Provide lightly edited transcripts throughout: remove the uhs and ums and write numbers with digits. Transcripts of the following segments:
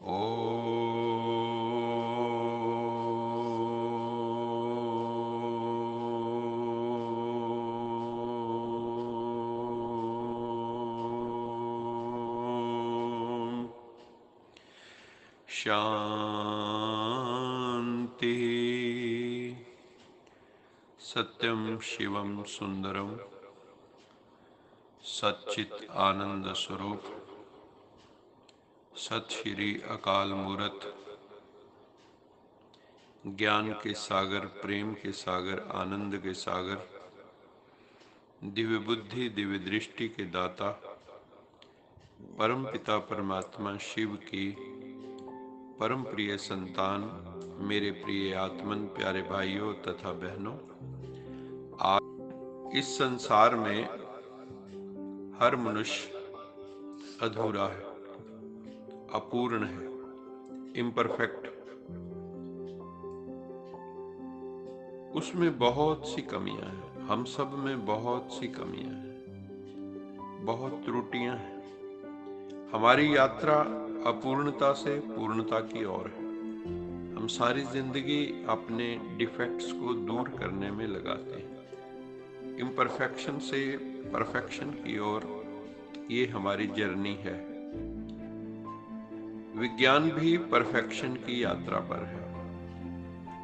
शांति। सत्यं शिवं सुंदरं सच्चित आनंद स्वरूप सत श्री अकाल मूरत, ज्ञान के सागर, प्रेम के सागर, आनंद के सागर, दिव्य बुद्धि दिव्य दृष्टि के दाता परम पिता परमात्मा शिव की परम प्रिय संतान, मेरे प्रिय आत्मन प्यारे भाइयों तथा बहनों, आज इस संसार में हर मनुष्य अधूरा है, अपूर्ण है, इम्परफेक्ट। उसमें बहुत सी कमियां हैं, हम सब में बहुत सी कमियां हैं, बहुत त्रुटियां हैं। हमारी यात्रा अपूर्णता से पूर्णता की ओर है। हम सारी जिंदगी अपने डिफेक्ट्स को दूर करने में लगाते हैं, इम्परफेक्शन से परफेक्शन की ओर। ये हमारी जर्नी है। विज्ञान भी परफेक्शन की यात्रा पर है।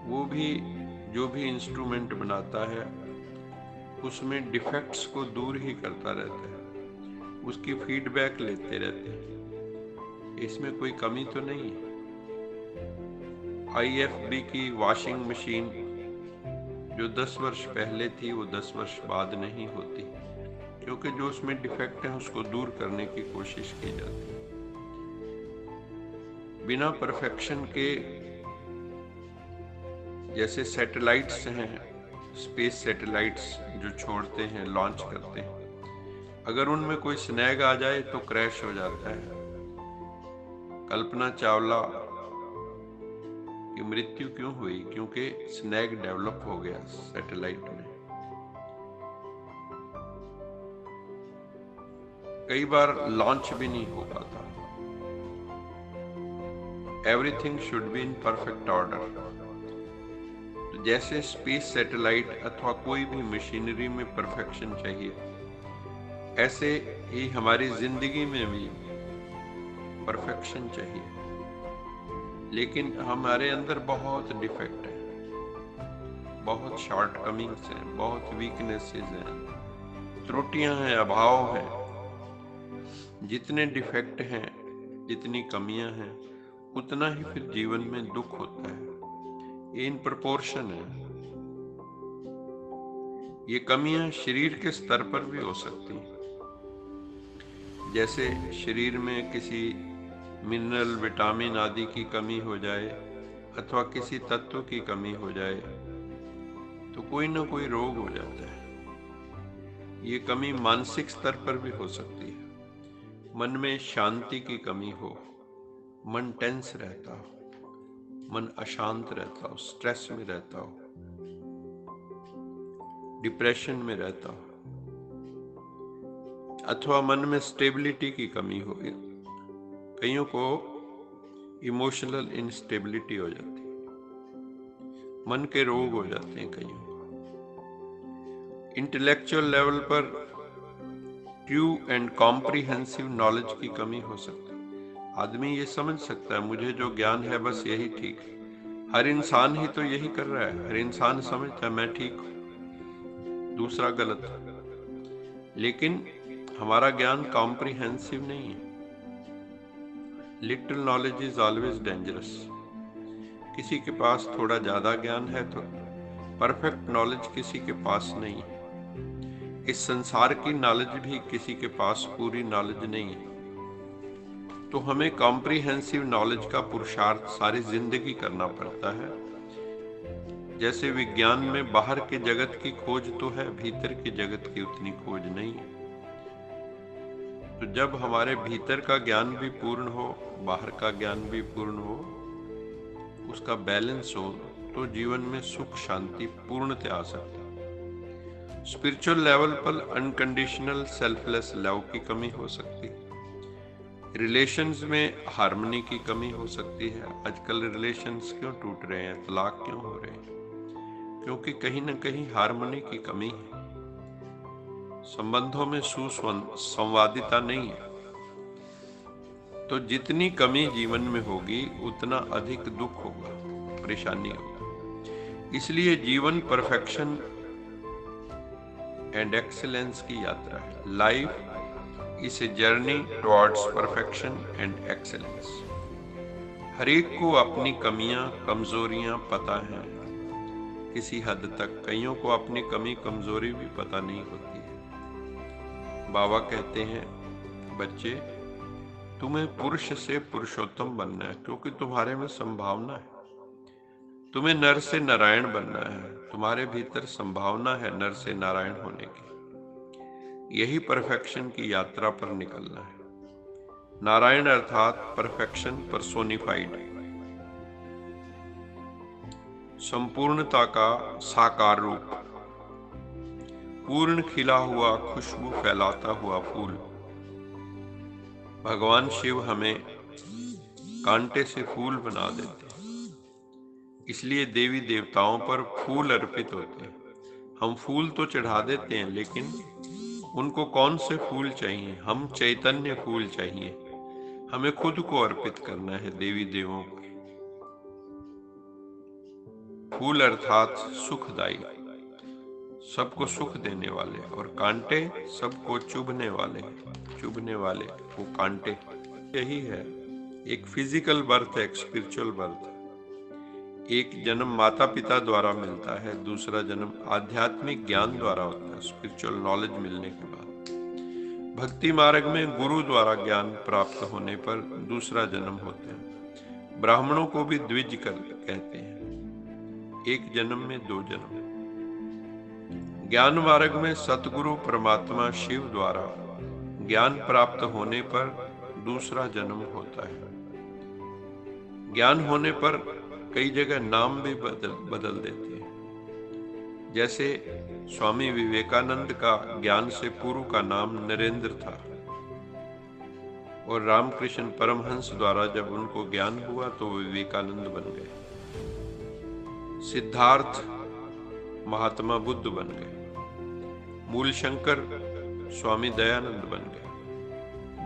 वो भी जो भी इंस्ट्रूमेंट बनाता है उसमें डिफेक्ट्स को दूर ही करता रहता है, उसकी फीडबैक लेते रहते हैं। इसमें कोई कमी तो नहीं है। IFB की वॉशिंग मशीन जो 10 वर्ष पहले थी वो 10 वर्ष बाद नहीं होती, क्योंकि जो उसमें डिफेक्ट है उसको दूर करने की कोशिश की जाती है। बिना परफेक्शन के, जैसे सैटेलाइट्स हैं, स्पेस सैटेलाइट्स जो छोड़ते हैं, लॉन्च करते हैं, अगर उनमें कोई स्नैग आ जाए तो क्रैश हो जाता है। कल्पना चावला की मृत्यु क्यों हुई? क्योंकि स्नैग डेवलप हो गया सैटेलाइट में। कई बार लॉन्च भी नहीं हो पाता। Everything should be in perfect order. तो जैसे स्पेस सैटेलाइट अथवा कोई भी मशीनरी में परफेक्शन चाहिए, ऐसे ही हमारी जिंदगी में भी परफेक्शन चाहिए। लेकिन हमारे अंदर बहुत डिफेक्ट है, बहुत शॉर्टकमिंग्स हैं, बहुत वीकनेसेस हैं, त्रुटियां हैं, अभाव हैं। जितने डिफेक्ट हैं, जितनी कमियां हैं, उतना ही फिर जीवन में दुख होता है। ये इन प्रोपोर्शन है। ये कमियां शरीर के स्तर पर भी हो सकती हैं। जैसे शरीर में किसी मिनरल, विटामिन आदि की कमी हो जाए अथवा किसी तत्व की कमी हो जाए तो कोई ना कोई रोग हो जाता है। ये कमी मानसिक स्तर पर भी हो सकती है। मन में शांति की कमी हो, मन टेंस रहता हो, मन अशांत रहता हो, स्ट्रेस में रहता हो, डिप्रेशन में रहता हो, अथवा मन में स्टेबिलिटी की कमी हो। कईयों को इमोशनल इंस्टेबिलिटी हो जाती है, मन के रोग हो जाते हैं कईयों को। इंटेलेक्चुअल लेवल पर ट्रू एंड कॉम्प्रिहेंसिव नॉलेज की कमी हो सकती है। आदमी ये समझ सकता है मुझे जो ज्ञान है बस यही ठीक है। हर इंसान ही तो यही कर रहा है। हर इंसान समझता है मैं ठीक हूं, दूसरा गलत। लेकिन हमारा ज्ञान कॉम्प्रिहेंसिव नहीं है। Little knowledge is always dangerous. किसी के पास थोड़ा ज्यादा ज्ञान है तो परफेक्ट नॉलेज किसी के पास नहीं है। इस संसार की नॉलेज भी किसी के पास पूरी नॉलेज नहीं है। तो हमें कॉम्प्रिहेंसिव नॉलेज का पुरुषार्थ सारी जिंदगी करना पड़ता है। जैसे विज्ञान में बाहर के जगत की खोज तो है, भीतर के जगत की उतनी खोज नहीं है। तो जब हमारे भीतर का ज्ञान भी पूर्ण हो, बाहर का ज्ञान भी पूर्ण हो, उसका बैलेंस हो, तो जीवन में सुख शांति पूर्णतः आ सकती है। स्पिरिचुअल लेवल पर अनकंडीशनल सेल्फलेस लव की कमी हो सकती है। रिलेशंस में हार्मनी की कमी हो सकती है। आजकल रिलेशंस क्यों टूट रहे हैं, तलाक क्यों हो रहे हैं? क्योंकि कहीं ना कहीं हार्मनी की कमी है, संबंधों में सुसंवादिता नहीं है। तो जितनी कमी जीवन में होगी उतना अधिक दुख होगा, परेशानी होगी। इसलिए जीवन परफेक्शन एंड एक्सीलेंस की यात्रा है। Life is a journey towards perfection and excellence. हर एक को अपनी कमियां कमजोरियां पता हैं। किसी हद तक कईयों को अपनी कमी कमजोरी भी पता नहीं होती है। बाबा कहते हैं, बच्चे तुम्हें पुरुष से पुरुषोत्तम बनना है, क्योंकि तुम्हारे में संभावना है। तुम्हें नर से नारायण बनना है, तुम्हारे भीतर संभावना है नर से नारायण होने की। यही परफेक्शन की यात्रा पर निकलना है। नारायण अर्थात परफेक्शन पर्सोनिफाइड, संपूर्णता का साकार रूप, पूर्ण खिला हुआ खुशबू फैलाता हुआ फूल। भगवान शिव हमें कांटे से फूल बना देते हैं, इसलिए देवी देवताओं पर फूल अर्पित होते हैं। हम फूल तो चढ़ा देते हैं, लेकिन उनको कौन से फूल चाहिए? हम चैतन्य फूल चाहिए। हमें खुद को अर्पित करना है देवी देवों को। फूल अर्थात सुखदायी, सबको सुख देने वाले, और कांटे सबको चुभने वाले वो कांटे। यही है, एक फिजिकल बर्थ है, एक स्पिरिचुअल बर्थ है। एक जन्म माता पिता द्वारा मिलता है, दूसरा जन्म आध्यात्मिक ज्ञान द्वारा होता है, स्पिरिचुअल नॉलेज मिलने के बाद। भक्ति मार्ग में गुरु द्वारा ज्ञान प्राप्त होने पर दूसरा जन्म होता है। ब्राह्मणों को भी द्विज कहते हैं, एक जन्म में दो जन्म। ज्ञान मार्ग में सतगुरु परमात्मा शिव द्वारा ज्ञान प्राप्त होने पर दूसरा जन्म होता है। ज्ञान होने पर कई जगह नाम भी बदल देते हैं। जैसे स्वामी विवेकानंद का ज्ञान से पूर्व का नाम नरेंद्र था, और रामकृष्ण परमहंस द्वारा जब उनको ज्ञान हुआ तो विवेकानंद बन गए। सिद्धार्थ महात्मा बुद्ध बन गए। मूलशंकर स्वामी दयानंद बन गए।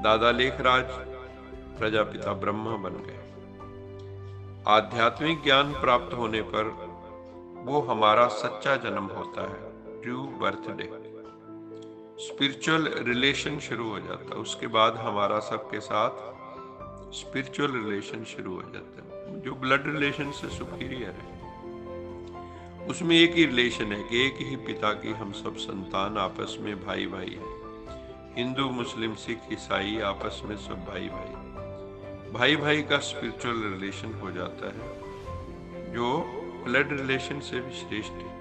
दादा लेखराज प्रजापिता ब्रह्मा बन गए। आध्यात्मिक ज्ञान प्राप्त होने पर वो हमारा सच्चा जन्म होता है, ट्रू बर्थडे। स्पिरिचुअल रिलेशन शुरू हो जाता है, उसके बाद हमारा सबके साथ स्पिरिचुअल रिलेशन शुरू हो जाता है, जो ब्लड रिलेशन से सुपीरियर है। उसमें एक ही रिलेशन है कि एक ही पिता की हम सब संतान, आपस में भाई भाई है। हिंदू मुस्लिम सिख ईसाई आपस में सब भाई भाई। भाई भाई का स्पिरिचुअल रिलेशन हो जाता है, जो ब्लड रिलेशन से भी श्रेष्ठ है।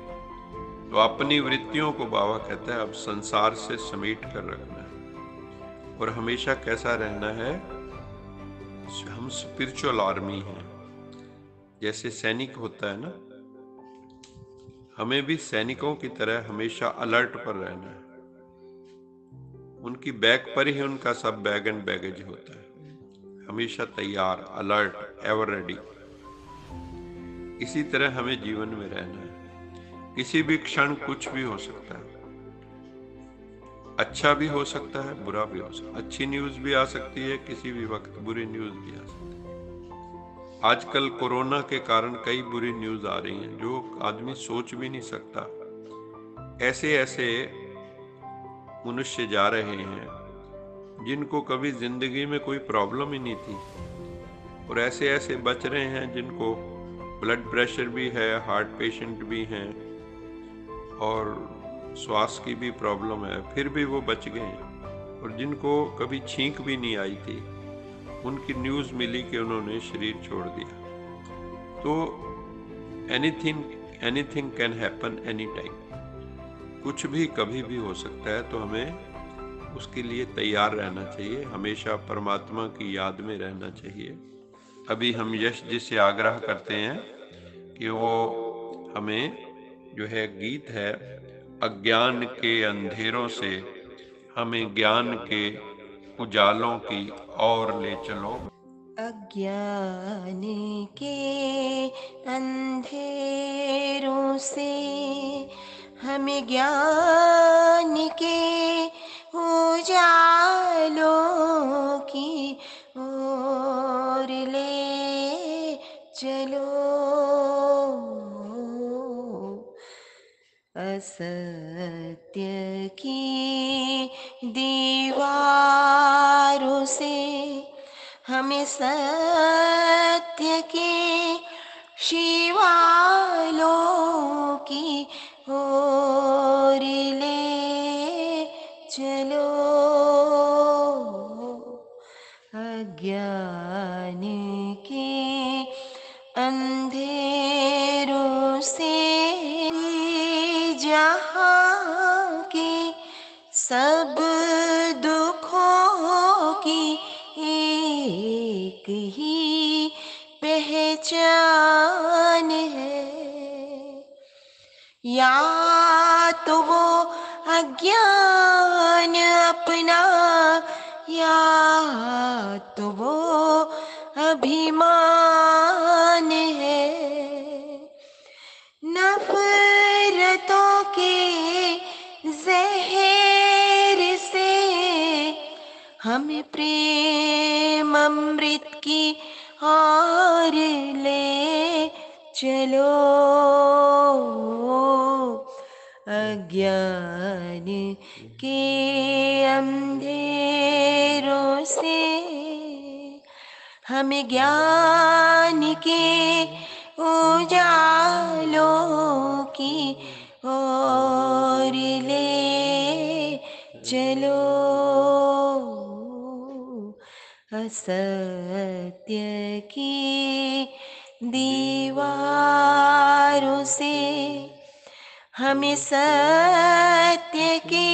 तो अपनी वृत्तियों को बाबा कहता है अब संसार से समेट कर रखना है, और हमेशा कैसा रहना है? हम स्पिरिचुअल आर्मी हैं। जैसे सैनिक होता है ना, हमें भी सैनिकों की तरह हमेशा अलर्ट पर रहना है। उनकी बैग पर ही उनका सब बैग एंड बैगेज होता है, हमेशा तैयार, अलर्ट, एवर रेडी। इसी तरह हमें जीवन में रहना है। किसी भी क्षण कुछ भी हो सकता है, अच्छा भी हो सकता है, बुरा भी हो सकता है। अच्छी न्यूज भी आ सकती है, किसी भी वक्त बुरी न्यूज भी आ सकती है। आजकल कोरोना के कारण कई बुरी न्यूज आ रही हैं, जो आदमी सोच भी नहीं सकता। ऐसे ऐसे मनुष्य जा रहे हैं जिनको कभी जिंदगी में कोई प्रॉब्लम ही नहीं थी, और ऐसे ऐसे बच रहे हैं जिनको ब्लड प्रेशर भी है, हार्ट पेशेंट भी हैं, और श्वास की भी प्रॉब्लम है, फिर भी वो बच गए। और जिनको कभी छींक भी नहीं आई थी, उनकी न्यूज़ मिली कि उन्होंने शरीर छोड़ दिया। तो anything can happen any time, कुछ भी कभी भी हो सकता है। तो हमें उसके लिए तैयार रहना चाहिए, हमेशा परमात्मा की याद में रहना चाहिए। अभी हम यश जी से आग्रह करते हैं कि वो हमें जो है गीत है, अज्ञान के अंधेरों से हमें ज्ञान के उजालों की ओर ले चलो। अज्ञान के अंधेरों से हमें ज्ञान के उजालों की ओर ले चलो। असत्य की दीवारों से हमें सत्य के शिवालों की ओर ले चलो। अज्ञान के अंधेरों से जहाँ के सब दुखों की एक ही पहचान है। या तो वो अज्ञान अपना, या तो वो अभिमान है। नफरतों के जहर से हमें प्रेम अमृत की ओर ले चलो। अज्ञान के अंधेरों से हमें ज्ञान के उजालों की ओर ले चलो। असत्य की दीवारों से हमें सत्य के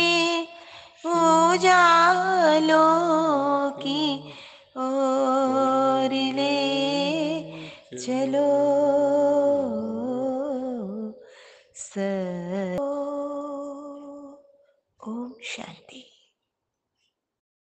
उजालों की ओर ले चलो। ओम शांति।